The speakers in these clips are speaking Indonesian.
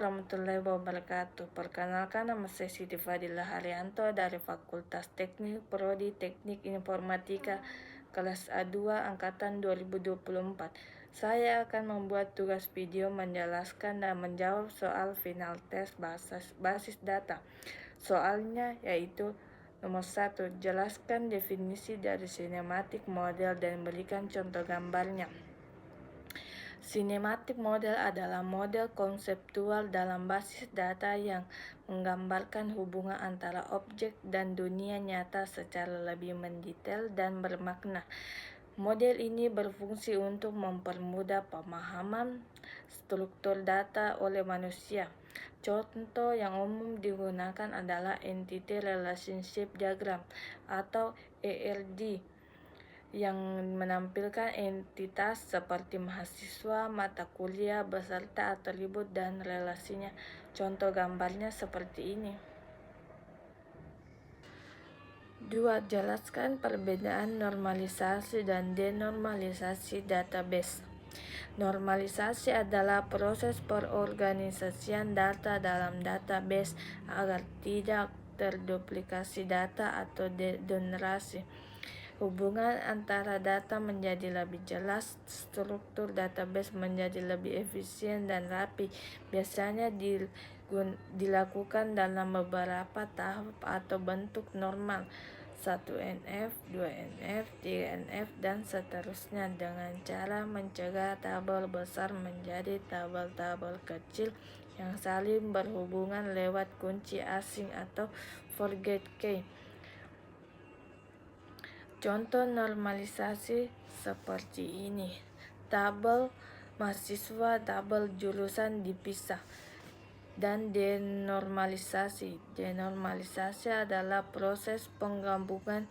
warahmatullahi wabarakatuh. Perkenalkan, nama saya Siti Fadila Haryanto dari Fakultas Teknik Prodi Teknik Informatika kelas A2 angkatan 2024. Saya akan membuat tugas video menjelaskan dan menjawab soal final tes basis data. Soalnya yaitu nomor 1, jelaskan definisi dari sinematik model dan berikan contoh gambarnya. Sinematik model adalah model konseptual dalam basis data yang menggambarkan hubungan antara objek dan dunia nyata secara lebih mendetail dan bermakna. Model ini berfungsi untuk mempermudah pemahaman struktur data oleh manusia. Contoh yang umum digunakan adalah Entity Relationship Diagram atau ERD, yang menampilkan entitas seperti mahasiswa, mata kuliah, beserta atribut dan relasinya. Contoh gambarnya seperti ini. 2. Jelaskan perbedaan normalisasi dan denormalisasi database. Normalisasi adalah proses perorganisasian data dalam database agar tidak terduplikasi data atau degenerasi. Hubungan antara data menjadi lebih jelas, struktur database menjadi lebih efisien dan rapi. Biasanya dilakukan dalam beberapa tahap atau bentuk normal, 1NF, 2NF, 3NF, dan seterusnya, dengan cara mencegah tabel besar menjadi tabel-tabel kecil yang saling berhubungan lewat kunci asing atau forget key. Contoh normalisasi seperti ini. Tabel mahasiswa, tabel jurusan dipisah. Dan denormalisasi. Denormalisasi adalah proses penggabungan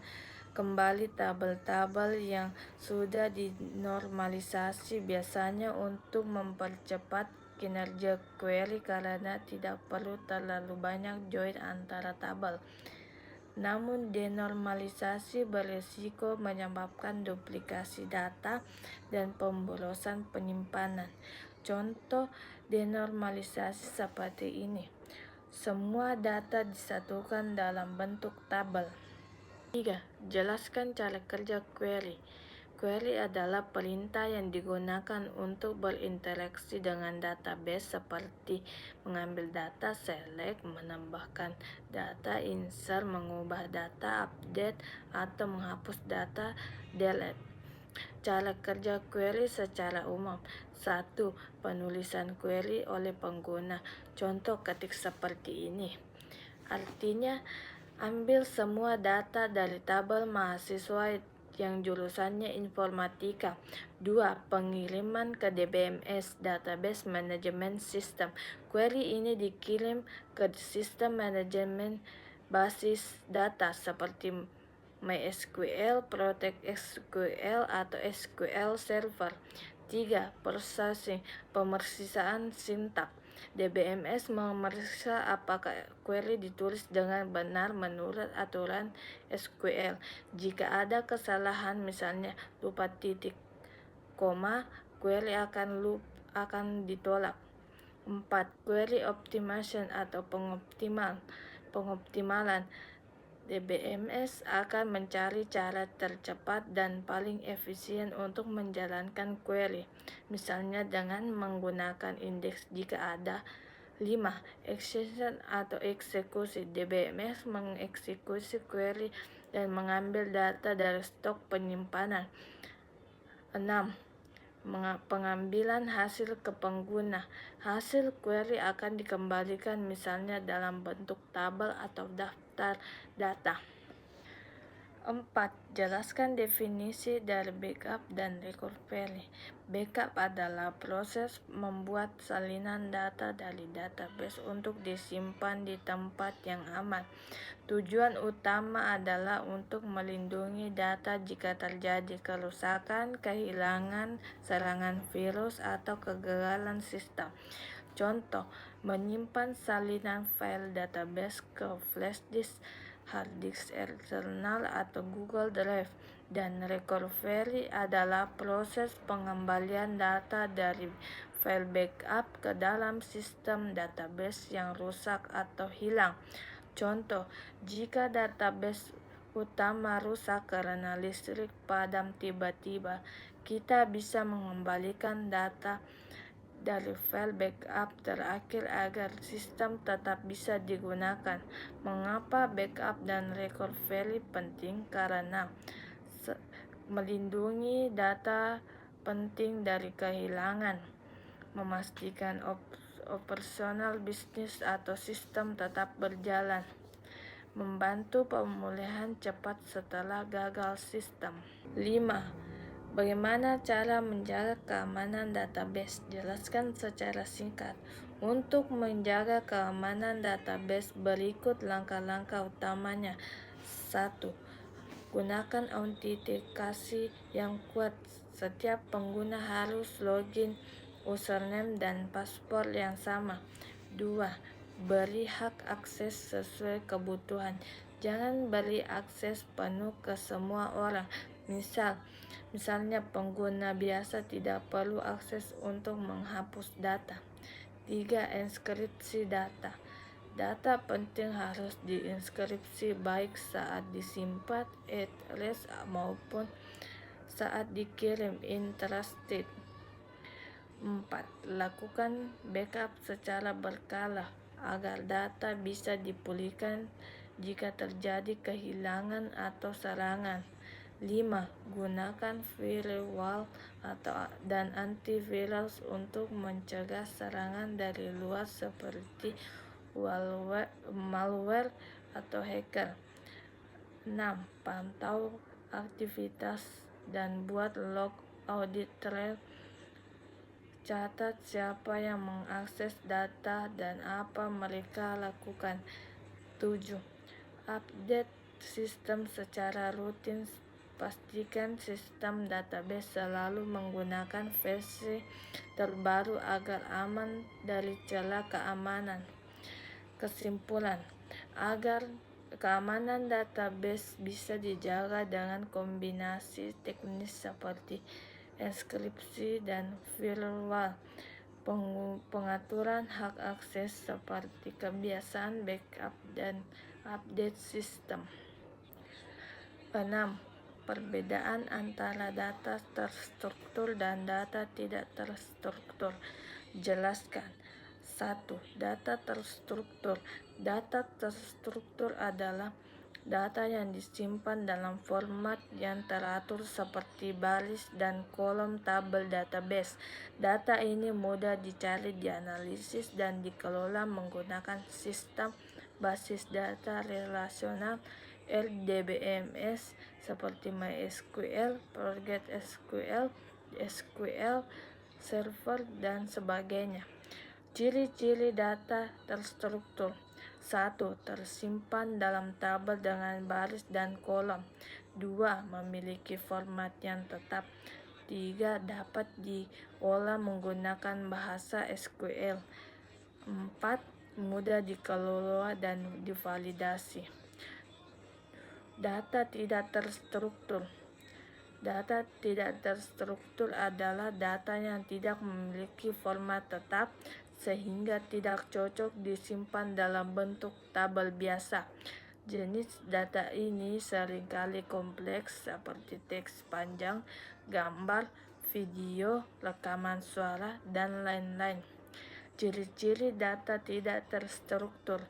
kembali tabel-tabel yang sudah dinormalisasi, biasanya untuk mempercepat kinerja query karena tidak perlu terlalu banyak join antara tabel. Namun denormalisasi berisiko menyebabkan duplikasi data dan pemborosan penyimpanan. Contoh denormalisasi seperti ini. Semua data disatukan dalam bentuk tabel. 3. Jelaskan cara kerja query. Query adalah perintah yang digunakan untuk berinteraksi dengan database seperti mengambil data, select, menambahkan data, insert, mengubah data, update, atau menghapus data, delete. Cara kerja query secara umum. 1. Penulisan query oleh pengguna. Contoh ketik seperti ini. Artinya, ambil semua data dari tabel mahasiswa yang jurusannya informatika. 2. Pengiriman ke DBMS, Database Management System. Query ini dikirim ke sistem manajemen basis data seperti MySQL, Protect SQL, atau SQL Server. 3. Processing, pemersisaan sintak. DBMS memeriksa apakah query ditulis dengan benar menurut aturan SQL. Jika ada kesalahan, misalnya lupa titik, koma, query akan ditolak. 4. Query optimization atau pengoptimalan. DBMS akan mencari cara tercepat dan paling efisien untuk menjalankan query, misalnya dengan menggunakan indeks jika ada. 5. Execution atau eksekusi. DBMS mengeksekusi query dan mengambil data dari stok penyimpanan. 6. Pengambilan hasil ke pengguna. Hasil query akan dikembalikan misalnya dalam bentuk tabel atau daftar data. 4. Jelaskan definisi dari backup dan recovery. Backup adalah proses membuat salinan data dari database untuk disimpan di tempat yang aman. Tujuan utama adalah untuk melindungi data jika terjadi kerusakan, kehilangan, serangan virus, atau kegagalan sistem. Contoh, menyimpan salinan file database ke flash disk, hard disk eksternal, atau Google Drive. Dan recovery adalah proses pengembalian data dari file backup ke dalam sistem database yang rusak atau hilang. Contoh, jika database utama rusak karena listrik padam tiba-tiba, kita bisa mengembalikan data dari file backup terakhir agar sistem tetap bisa digunakan. Mengapa backup dan recovery penting? Karena melindungi data penting dari kehilangan, memastikan operasional bisnis atau sistem tetap berjalan, membantu pemulihan cepat setelah gagal sistem. 5. Bagaimana cara menjaga keamanan database? Jelaskan secara singkat. Untuk menjaga keamanan database, berikut langkah-langkah utamanya. 1. Gunakan autentikasi yang kuat. Setiap pengguna harus login, username, dan password yang sama. 2. Beri hak akses sesuai kebutuhan. Jangan beri akses penuh ke semua orang. Misalnya pengguna biasa tidak perlu akses untuk menghapus data. 3. Enskripsi data. Data penting harus diinskripsi baik saat disimpan at rest maupun saat dikirim intrastate. 4. Lakukan backup secara berkala agar data bisa dipulihkan jika terjadi kehilangan atau serangan. 5. Gunakan firewall dan antivirus untuk mencegah serangan dari luar seperti malware atau hacker. 6. Pantau aktivitas dan buat log audit trail. Catat siapa yang mengakses data dan apa mereka lakukan. 7. Update sistem secara rutin. Pastikan sistem database selalu menggunakan versi terbaru agar aman dari celah keamanan. Kesimpulan, agar keamanan database bisa dijaga dengan kombinasi teknis seperti enskripsi dan firewall, pengaturan hak akses seperti kebiasaan backup dan update sistem. 6. Perbedaan antara data terstruktur dan data tidak terstruktur. Jelaskan. 1. Data terstruktur. Data terstruktur adalah data yang disimpan dalam format yang teratur seperti baris dan kolom tabel database. Data ini mudah dicari, dianalisis, dan dikelola menggunakan sistem basis data relasional LDBMS seperti MySQL, PostgreSQL, SQL Server, dan sebagainya. Ciri-ciri data terstruktur. 1. Tersimpan dalam tabel dengan baris dan kolom. 2. Memiliki format yang tetap. 3. Dapat diolah menggunakan bahasa SQL. 4. Mudah dikelola dan divalidasi. Data tidak terstruktur. Data tidak terstruktur adalah data yang tidak memiliki format tetap sehingga tidak cocok disimpan dalam bentuk tabel biasa. Jenis data ini seringkali kompleks seperti teks panjang, gambar, video, rekaman suara, dan lain-lain. Ciri-ciri data tidak terstruktur.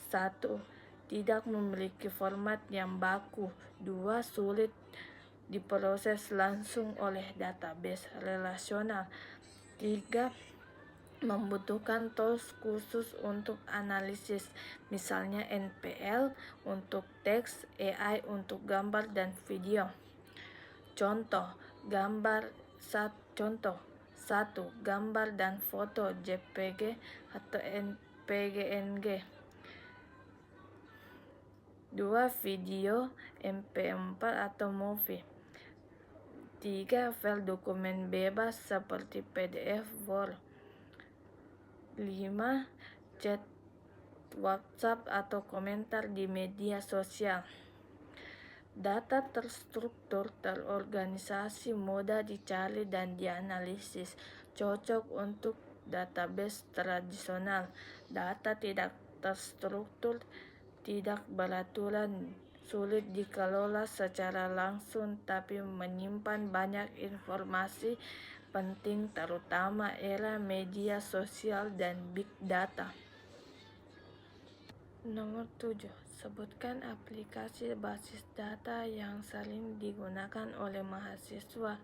1. Tidak memiliki format yang baku. 2. Sulit diproses langsung oleh database relasional. 3. Membutuhkan tools khusus untuk analisis, misalnya NPL untuk teks, AI untuk gambar dan video. Contoh, 1. Gambar dan foto JPG atau PNG. 2. Video MP4 atau movie. 3. File dokumen bebas seperti PDF, Word. 5. Chat WhatsApp atau komentar di media sosial. Data terstruktur terorganisasi, mudah dicari dan dianalisis, cocok untuk database tradisional. Data tidak terstruktur, tidak beraturan, sulit dikelola secara langsung, tapi menyimpan banyak informasi penting terutama era media sosial dan big data. Nomor 7. Sebutkan aplikasi basis data yang sering digunakan oleh mahasiswa.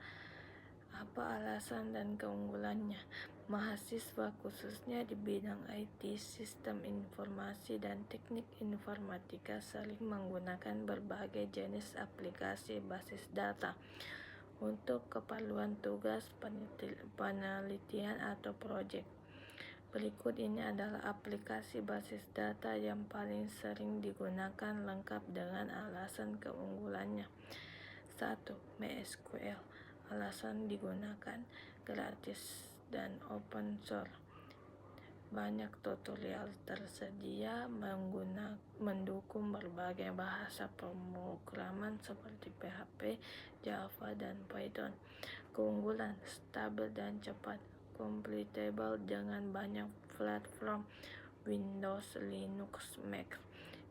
Apa alasan dan keunggulannya? Mahasiswa khususnya di bidang IT, sistem informasi dan teknik informatika sering menggunakan berbagai jenis aplikasi basis data untuk keperluan tugas, penelitian atau proyek. Berikut ini adalah aplikasi basis data yang paling sering digunakan lengkap dengan alasan keunggulannya. 1. MySQL. Alasan digunakan: gratis dan open source. Banyak tutorial tersedia mendukung berbagai bahasa pemrograman seperti PHP, Java, dan Python. Keunggulan: stabil dan cepat, compatible dengan banyak platform Windows, Linux, Mac.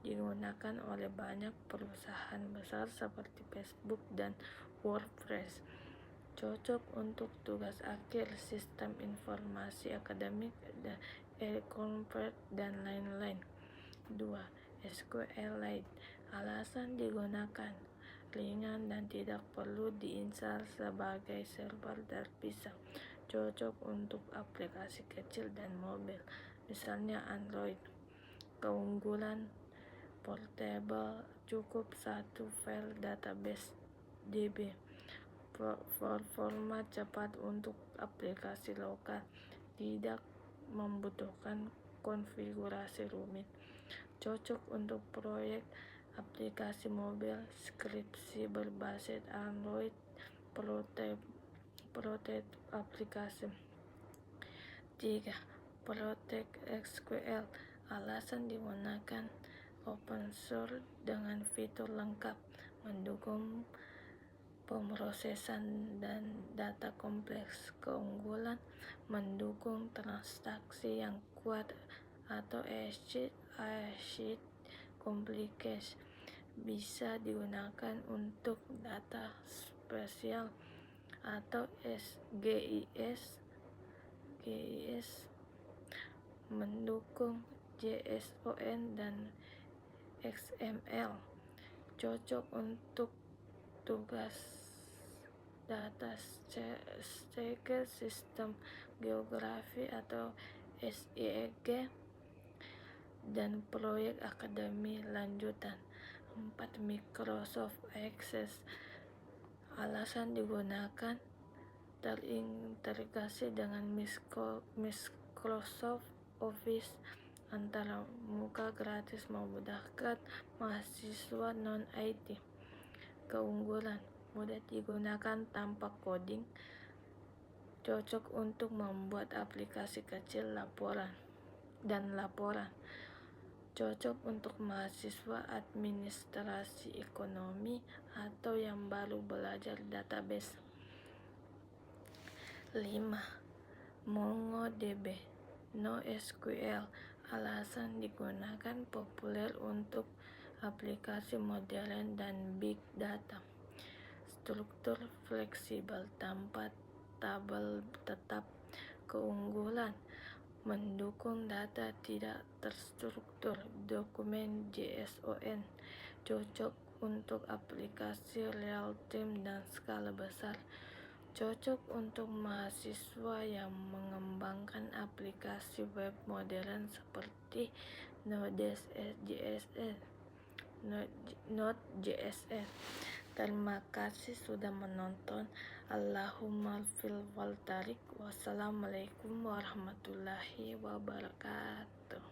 Digunakan oleh banyak perusahaan besar seperti Facebook dan WordPress. Cocok untuk tugas akhir, sistem informasi akademik, e-commerce, dan lain-lain. 2. SQLite. Alasan digunakan: ringan dan tidak perlu diinstal sebagai server terpisah. Cocok untuk aplikasi kecil dan mobil, misalnya Android. Keunggulan: portable, cukup satu file database DB. Performa cepat untuk aplikasi lokal, tidak membutuhkan konfigurasi rumit. Cocok untuk proyek aplikasi mobil, skripsi berbasis Android, prototipe aplikasi. 3. Protect SQL. Alasan digunakan: open source dengan fitur lengkap, mendukung pemrosesan dan data kompleks. Keunggulan: mendukung transaksi yang kuat atau ACID compliance. Bisa digunakan untuk data spesial atau GIS, mendukung JSON dan XML. Cocok untuk tugas data stake, sistem geografi atau SEG, dan proyek akademi lanjutan. 4. Microsoft Access. Alasan digunakan: terintegrasi dengan Microsoft Office antara muka gratis memudahkan mahasiswa non-IT. Keunggulan: mudah digunakan tanpa coding, cocok untuk membuat aplikasi kecil dan laporan. Cocok untuk mahasiswa administrasi ekonomi atau yang baru belajar database. 5. MongoDB NoSQL. Alasan digunakan: populer untuk aplikasi modern dan big data. Struktur fleksibel tanpa tabel tetap. Keunggulan: mendukung data tidak terstruktur, dokumen JSON. Cocok untuk aplikasi real time dan skala besar. Cocok untuk mahasiswa yang mengembangkan aplikasi web modern seperti Node.js. Terima kasih sudah menonton. Allahumma fil wal tarik. Wassalamualaikum warahmatullahi wabarakatuh.